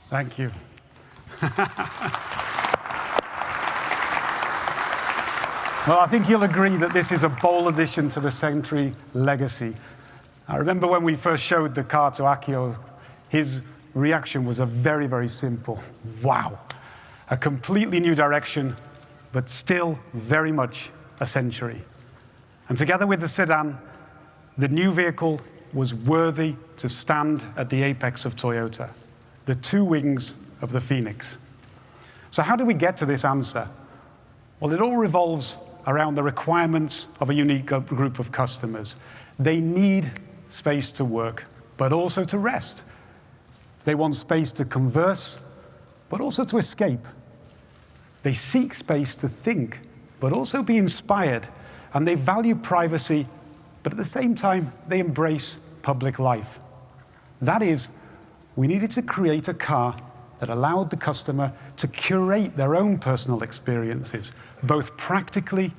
Thank you. Well, I think you'll agree that this is a bold addition to the Century legacy. I remember when we first showed the car to Akio, his reaction was a very, very simple, wow. A completely new direction, but still very much a Century. And together with the sedan, the new vehicle was worthy to stand at the apex of Toyota, the two wings of the Phoenix. So how do we get to this answer? Well, it all revolves around the requirements of a unique group of customers. They need space to work, but also to rest. They want space to converse, but also to escape. They seek space to think, but also be inspired. And they value privacy, but at the same time, they embrace public life. That is, we needed to create a car that allowed the customer to curate their own personal experiences, both practically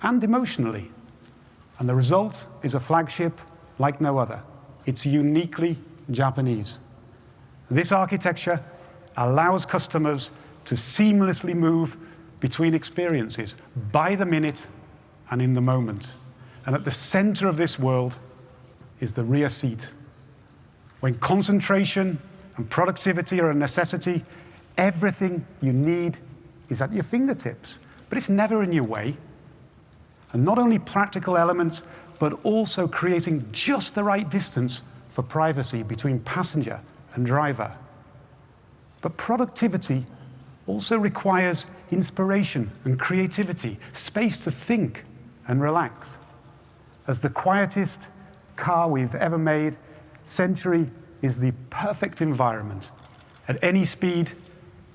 and emotionally. And the result is a flagship like no other. It's uniquely Japanese. This architecture allows customers to seamlessly move between experiences by the minute and in the moment. And at the center of this world is the rear seat. When concentration and productivity are a necessity, everything you need is at your fingertips, but it's never in your way. And not only practical elements, but also creating just the right distance for privacy between passenger and driver. But productivity also requires inspiration and creativity, space to think and relax. As the quietest car we've ever made, Century is the perfect environment. At any speed,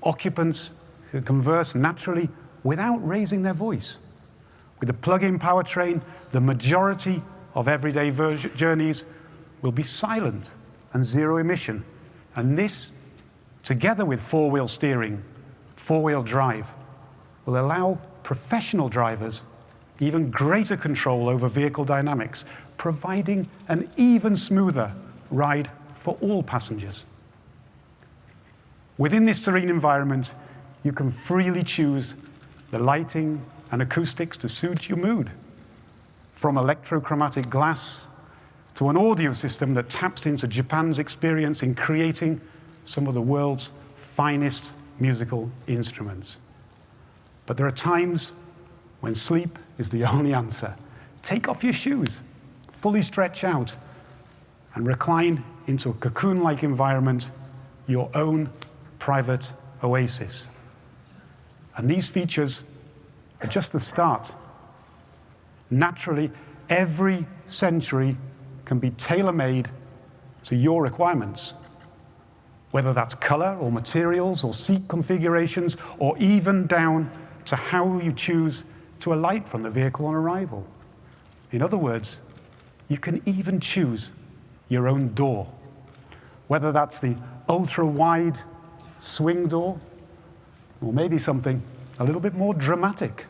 occupants can converse naturally without raising their voice. With a plug-in powertrain, the majority of everyday journeys will be silent and zero emission. And this, together with four-wheel steering, four-wheel drive, will allow professional drivers even greater control over vehicle dynamics, providing an even smoother ride for all passengers. Within this serene environment, you can freely choose the lighting and acoustics to suit your mood, from electrochromatic glass to an audio system that taps into Japan's experience in creating some of the world's finest musical instruments. But there are times when sleep is the only answer. Take off your shoes, fully stretch out, and recline into a cocoon-like environment, your own private oasis. And these features are just the start. Naturally, every Century can be tailor-made to your requirements, whether that's color or materials or seat configurations, or even down to how you choose to alight from the vehicle on arrival. In other words, you can even choose your own door, whether that's the ultra-wide swing door, or maybe something a little bit more dramatic.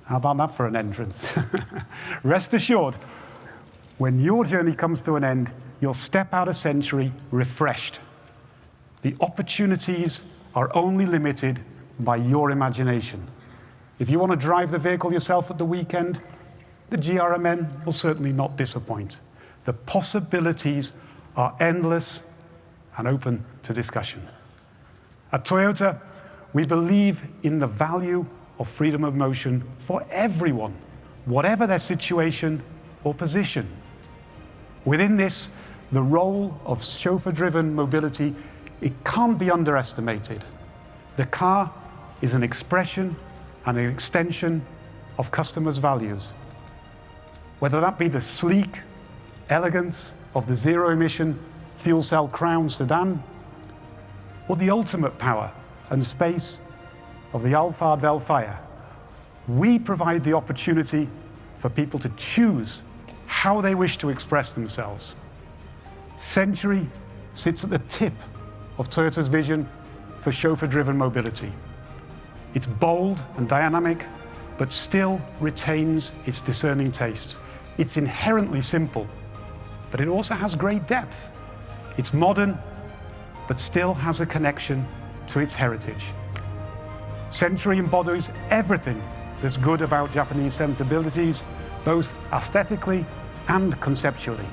How about that for an entrance? Rest assured, when your journey comes to an end, you'll step out of Century refreshed. The opportunities are only limited by your imagination. If you want to drive the vehicle yourself at the weekend, the GRMN will certainly not disappoint. The possibilities are endless and open to discussion. At Toyota, we believe in the value of freedom of motion for everyone, whatever their situation or position. Within this, the role of chauffeur-driven mobility, it can't be underestimated. The car is an expression and an extension of customers' values. Whether that be the sleek elegance of the zero-emission fuel cell Crown sedan, or the ultimate power and space of the Alphard Velfire, we provide the opportunity for people to choose how they wish to express themselves. Century sits at the tip of Toyota's vision for chauffeur-driven mobility. It's bold and dynamic, but still retains its discerning taste. It's inherently simple, but it also has great depth. It's modern, but still has a connection to its heritage. Century embodies everything that's good about Japanese sensibilities, both aesthetically and conceptually.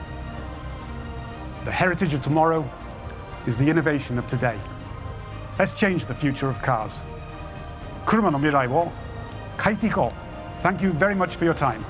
The heritage of tomorrow is the innovation of today. Let's change the future of cars. 車の未来を変えていこう. Thank you very much for your time.